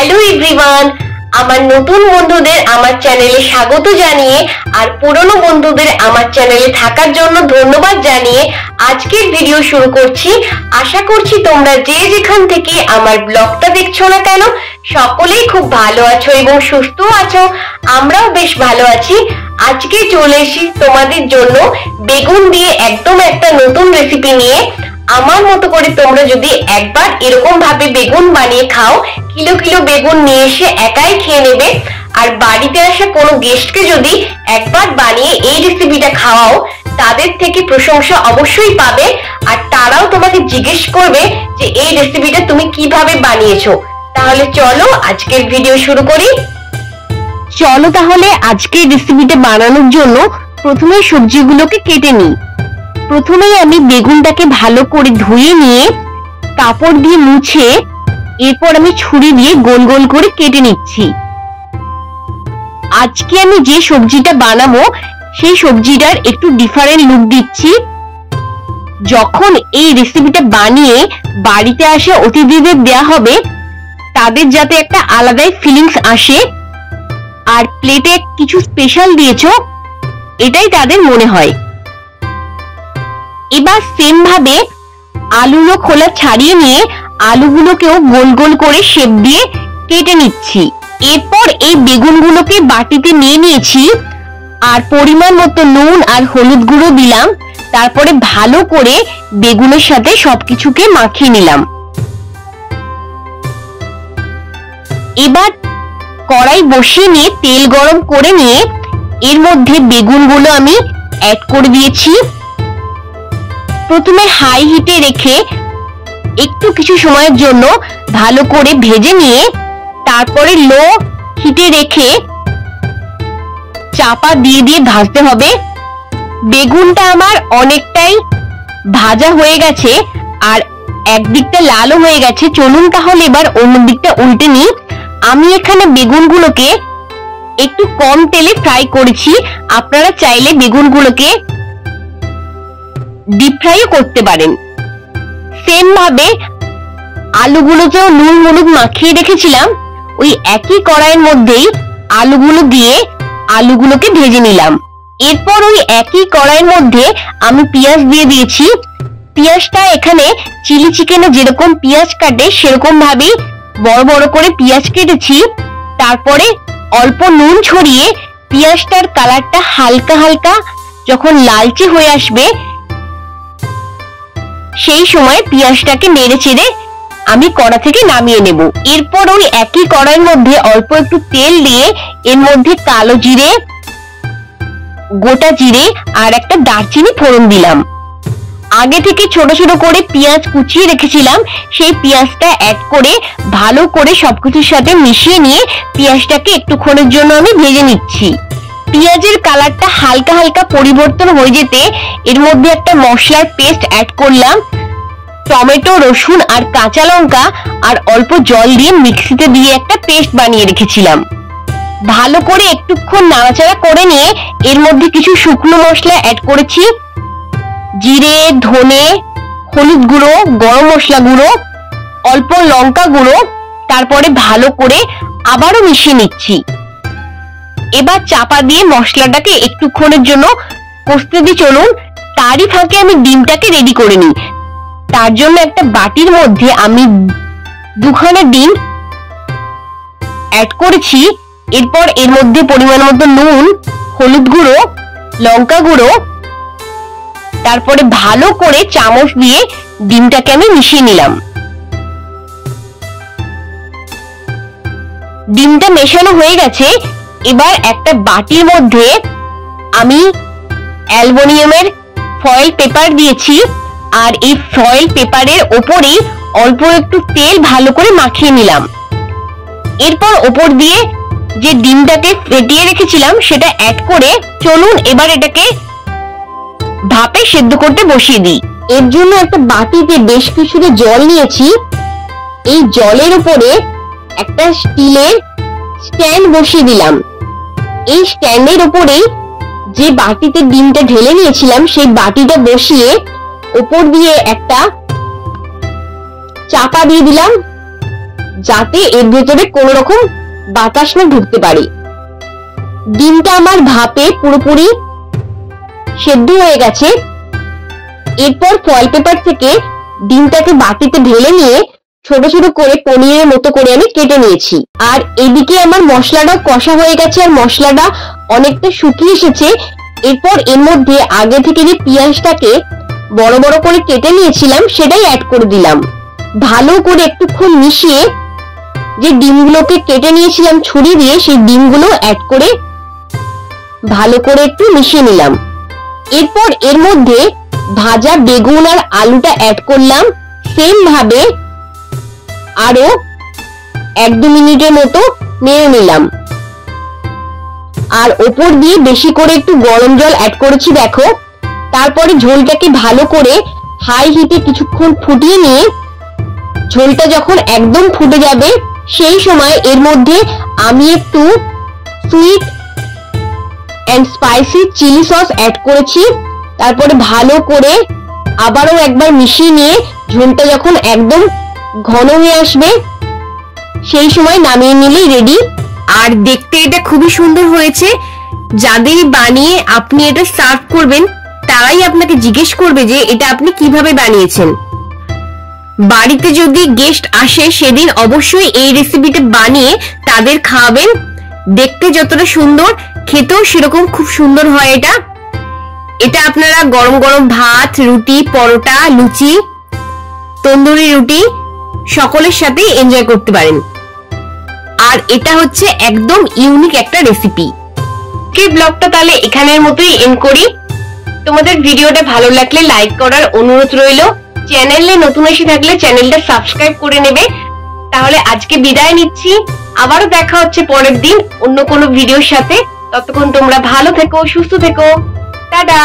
Hello everyone, আমার নতুন বন্ধুদের আমার চ্যানেলে স্বাগত জানিয়ে আর পুরনো বন্ধুদের আমার চ্যানেলে থাকার জন্য ধন্যবাদ জানিয়ে আজকের ভিডিও শুরু করছি। আশা করছি তোমরা যে যেখান থেকে আমার ব্লগটা দেখছো না কেন সকলেই খুব ভালো আছো এবং সুস্থ আছো। আমরাও বেশ ভালো আছি। আজকে চলে এসেছি তোমাদের জন্য বেগুন দিয়ে একদম একটা নতুন রেসিপি নিয়ে। আমার মতো করে তোমরা যদি একবার এরকম ভাবে বেগুন বানিয়ে খাও, কিলো কিলো বেগুন নিয়ে এসে একাই খেয়ে নেবে। আর বাড়িতে আসা কোনো গেস্টকে যদি একবার বানিয়ে এই রেসিপিটা খাওয়াও, তাদের থেকে প্রশংসা অবশ্যই পাবে আর তারাও তোমাকে জিজ্ঞেস করবে যে এই রেসিপিটা তুমি কিভাবে বানিয়েছো। তাহলে চলো আজকের ভিডিও শুরু করি। চলো তাহলে আজকের রেসিপিটা বানানোর জন্য প্রথমে সবজিগুলোকে কেটে নিই। প্রথমেই আমি বেগুনটাকে ভালো করে ধুয়ে নিয়ে কাপড় দিয়ে মুছে এরপর আমি ছুরি দিয়ে গোল গোল করে কেটে নিচ্ছি। আজকে আমি যে সবজিটা বানাবো সেই সবজিটার একটু ডিফারেন্ট লুক দিচ্ছি। যখন এই রেসিপিটা বানিয়ে বাড়িতে আসে অতিথিদের দেয়া হবে, তাদের যাতে একটা আলাদাই ফিলিংস আসে আর প্লেটে কিছু স্পেশাল দিয়েছো এটাই তাদের মনে হয়। এবার সেম ভাবে আলুগুলো খোলা ছাড়িয়ে নিয়ে আলুগুলোকেও গোল গোল করে শেপ দিয়ে কেটে নিচ্ছি। এরপর এই বেগুনগুলোকে বাটিতে নিয়ে নিয়েছি আর পরিমাণ মতো নুন আর হলুদ গুঁড়ো দিলাম। তারপরে ভালো করে বেগুনের সাথে সবকিছুকে মাখিয়ে নিলাম। এবার কড়াই বসিয়ে নিয়ে তেল গরম করে নিয়ে এর মধ্যে বেগুনগুলো আমি অ্যাড করে দিয়েছি। প্রথমে হাই হিটে রেখে একটু কিছু সময়ের জন্য ভালো করে ভেজে নিয়ে তারপরে লো হিটে রেখে চাপা দিয়ে দিয়ে ভাজতে হবে। বেগুনটা আমার অনেকটাই ভাজা হয়ে গেছে আর একদিকটা লালও হয়ে গেছে। চলুন তাহলে এবার অন্য দিকটা উল্টে নিই। আমি এখানে বেগুনগুলোকে একটু কম তেলে ফ্রাই করেছি। আপনারা চাইলে বেগুনগুলোকে ডিপ ফ্রাইও করতে পারেন। সেম ভাবে আলুগুলোকেও নুন হলুদ মাখিয়ে রেখেছিলাম, ওই একই কড়াইয়ের মধ্যেই আলুগুলো দিয়ে আলুগুলোকে ভেজে নিলাম। এরপর ওই একই কড়াইয়ের মধ্যে আমি পেঁয়াজ দিয়ে দিয়েছি। পেঁয়াজটা এখানে চিলি চিকেনে যেরকম পেঁয়াজ কাটে সেরকম ভাবেই বড় বড় করে পেঁয়াজ কেটেছি। তারপরে অল্প নুন ছড়িয়ে পেঁয়াজটার কালারটা হালকা হালকা যখন লালচে হয়ে আসবে সেই সময় পেঁয়াজটাকে নেড়ে চেড়ে আমি কড়া থেকে নামিয়ে নেব। এরপর ওই একই কড়াইয়ের মধ্যে অল্প একটু তেল দিয়ে এর মধ্যে কালো জিরে, গোটা জিরে আর একটা দারচিনি ফোড়ন দিলাম। আগে থেকে ছোট ছোট করে পেঁয়াজ কুচিয়ে রেখেছিলাম, সেই পেঁয়াজটা অ্যাড করে ভালো করে সবকিছুর সাথে মিশিয়ে নিয়ে পেঁয়াজটাকে একটুক্ষণের জন্য আমি ভেজে নিচ্ছি। পেঁয়াজের কালারটা হালকা হালকা পরিবর্তন হয়ে যেতে এর মধ্যে একটা মশলার পেস্ট অ্যাড করলাম। টমেটো, রসুন আর কাঁচা লঙ্কা আর অল্প জল দিয়ে মিক্সিতে দিয়ে একটা পেস্ট বানিয়ে রেখেছিলাম। ভালো করে একটুক্ষণ নাড়াচাড়া করে নিয়ে এর মধ্যে কিছু শুকনো মশলা অ্যাড করেছি। জিরে, ধনে, হলুদ গুঁড়ো, গরম মশলা গুঁড়ো, অল্প লঙ্কা গুঁড়ো, তারপরে ভালো করে আবারও মিশিয়ে নিচ্ছি। এবার চাপা দিয়ে মশলাটাকে একটুক্ষণের জন্য কষতে দিই। চলুন তারই ফাঁকে আমি ডিমটাকে রেডি করে নিই। তার জন্য একটা বাটির মধ্যে আমি দুখানা ডিম অ্যাড করেছি। এরপর এর মধ্যে পরিমাণ মতো নুন, হলুদ গুঁড়ো, লঙ্কা গুঁড়ো, তারপরে ভালো করে চামচ দিয়ে ডিমটাকে আমি মিশিয়ে নিলাম। ডিমটা মেশানো হয়ে গেছে। এবার একটা বাটির মধ্যে আমি অ্যালুমিনিয়ামের ফয়েল পেপার দিয়েছি আর এই ফয়েল পেপারের ওপরেই অল্প একটু তেল ভালো করে মাখিয়ে নিলাম। এরপর ওপর দিয়ে যে ডিমটাকে ফেটিয়ে রেখেছিলাম সেটা অ্যাড করে চলুন এবার এটাকে ভাপে সেদ্ধ করতে বসিয়ে দিই। এর জন্য একটা বাটিতে বেশ কিছুটা জল নিয়েছি। এই জলের উপরে একটা স্টিলের স্ট্যান্ড বসিয়ে দিলাম। এই স্ট্যান্ডের উপরেই যে বাটিতে ডিমটা ঢেলে নিয়েছিলাম সেই বাটিটা বসিয়ে উপর দিয়ে একটা চাপা দিয়ে দিলাম। যাতে এর ভেতরে কোনো রকম বাতাস না ঢুকতে পারে। ডিমটা আমার ভাপে পুরোপুরি সেদ্ধ হয়ে গেছে। এরপর ফয়েল পেপার থেকে ডিমটাকে বাটিতে ঢেলে নিয়ে ছোট ছোট করে পনিরের মতো করে আমি কেটে নিয়েছি। আর এদিকে আমার মশলাটাও কষা হয়ে গেছে আর মশলাটা অনেকটা শুকিয়ে এসেছে। এরপর এর মধ্যে আগে থেকে যে পেঁয়াজটাকে বড় বড় করে কেটে নিয়েছিলাম সেটাই অ্যাড করে দিলাম। ভালো করে একটুক্ষণ মিশিয়ে যে ডিমগুলোকে কেটে নিয়েছিলাম ছুরি দিয়ে সেই ডিমগুলো অ্যাড করে ভালো করে একটু মিশিয়ে নিলাম। এরপর এর মধ্যে ভাজা বেগুন আর আলুটা অ্যাড করলাম। সেম ভাবে আরো 1-2 মিনিটের মতো নেড়ে নিলাম। আর ওপর দিয়ে বেশি করে একটু গরম জল অ্যাড করেছি দেখো। তারপরে ঝোলটাকে ভালো করে হাই হিটে কিছুক্ষণ ফুটিয়ে নিয়ে ঝোলটা যখন একদম ফুটে যাবে সেই সময় এর মধ্যে আমি একটু sweet and spicy chilli sauce add করেছি। তারপরে ভালো করে আবারও একবার মিশিয়ে নিয়ে ঝোলটা যখন একদম ঘন হয়ে আসবে সেই সময় নামিয়ে নিলেই রেডি। আর দেখতে এটা খুবই সুন্দর হয়েছে। যাদের বানিয়ে আপনি এটা সার্ভ করবেন তারাই আপনাকে জিজ্ঞেস করবে যে এটা আপনি কিভাবে বানিয়েছেন। বাড়িতে যদি গেস্ট আসে সেদিন অবশ্যই এই রেসিপিটা বানিয়ে তাদের খাওয়াবেন। দেখতে যতটা সুন্দর খেতেও সেরকম খুব সুন্দর হয় এটা। এটা আপনারা গরম গরম ভাত, রুটি, পরোটা, লুচি, তন্দুরি রুটি সকলের সাথে এনজয় করতে পারেন। আর এটা হচ্ছে একদম ইউনিক একটা রেসিপি। এই ব্লগটা তাহলে এখানের মতোই এন্ড করি। তোমাদের ভিডিওটা ভালো লাগলে লাইক করার অনুরোধ রইল। চ্যানেলে নতুন এসে থাকলে চ্যানেলটা সাবস্ক্রাইব করে নেবে। তাহলে আজকে বিদায় নিচ্ছি। আবারও দেখা হচ্ছে পরের দিন অন্য কোনো ভিডিওর সাথে। ততক্ষণ তোমরা ভালো থেকো, সুস্থ থেকো। টাটা।